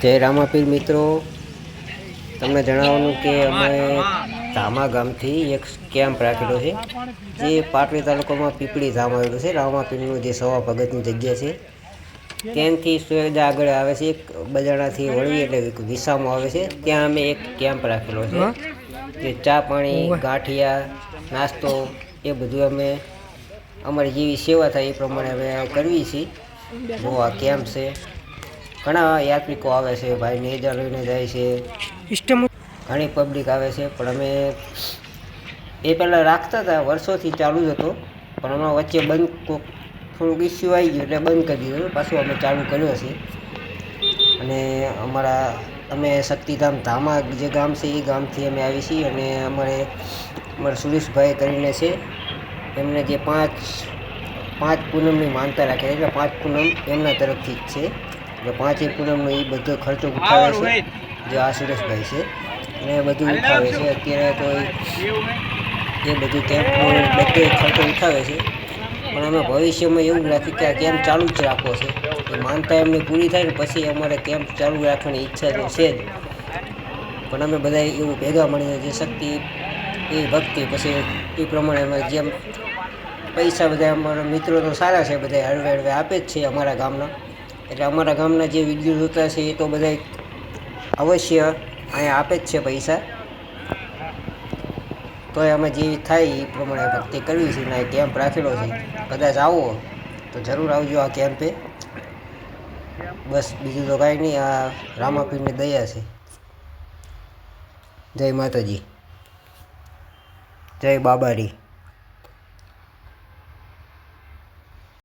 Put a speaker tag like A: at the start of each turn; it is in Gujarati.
A: જય રામાપીર મિત્રો, તમને જણાવવાનું કે અમે ધામા ગામથી એક કેમ્પ રાખેલો છે જે પાટડી તાલુકામાં પીપળી ધામ આવેલું છે. રામાપીરનું જે સવા ભગતની જગ્યા છે ત્યાંથી સુવેદા આગળ આવે છે, એક બજાણાથી વળી એટલે વિસામો આવે છે, ત્યાં અમે એક કેમ્પ રાખેલો છે. જે ચા પાણી ગાંઠિયા નાસ્તો એ બધું અમે અમારી જેવી સેવા થાય એ પ્રમાણે અમે કરવી છીએ. જો આ કેમ્પ છે, ઘણા યાત્રિકો આવે છે, ભાઈ નેજા લઈને જાય છે, ઘણી પબ્લિક આવે છે. પણ અમે એ પહેલાં રાખતા હતા, વર્ષોથી ચાલુ જ હતો, પણ હમણાં વચ્ચે બંધ થોડુંક ઇસ્યુ આવી ગયું એટલે બંધ કરી દીધું. પાછું અમે ચાલુ કર્યો છે. અને અમે શક્તિધામ ધામા જે ગામ છે એ ગામથી અમે આવી છીએ. અને અમારા સુરેશભાઈ કરીને છે, એમને જે પાંચ પૂનમની માનતા રાખે છે, એટલે 5 પૂનમ એમના તરફથી જ છે. એટલે 5 પૂનમનો એ બધો ખર્ચો ઉઠાવે છે, જે આ સુરેશભાઈ છે, અને બધું ઉઠાવે છે. અત્યારે તો એ બધું કેમ્પનો બધો ખર્ચો ઉઠાવે છે. પણ અમે ભવિષ્યમાં એવું રાખ્યું કે આ કેમ્પ ચાલુ જ રાખવો છે. એ માનતા એમની પૂરી થાય ને પછી અમારે કેમ્પ ચાલુ રાખવાની ઈચ્છા તો છે જ. પણ અમે બધા એવું ભેગા મળીને જે શક્તિ એ ભક્તિ પછી એ પ્રમાણે અમે જેમ પૈસા બધા અમારા મિત્રો તો સારા છે, બધા હળવે હળવે આપે જ છે અમારા ગામના. એટલે અમારા ગામના જે વિડીયો જોતા છે એ તો બધા અવશ્ય અહીંયા આપે જ છે પૈસા. તો અમે જેવી થાય એ પ્રમાણે ભક્તિ કરવી છે. ને કેમ્પ રાખેલો છે, કદાચ આવો તો જરૂર આવજો આ કેમ્પે. બસ બીજું તો કાંઈ નહીં, આ રામાપીરની દયા છે. જય માતાજી, જય બાબારી.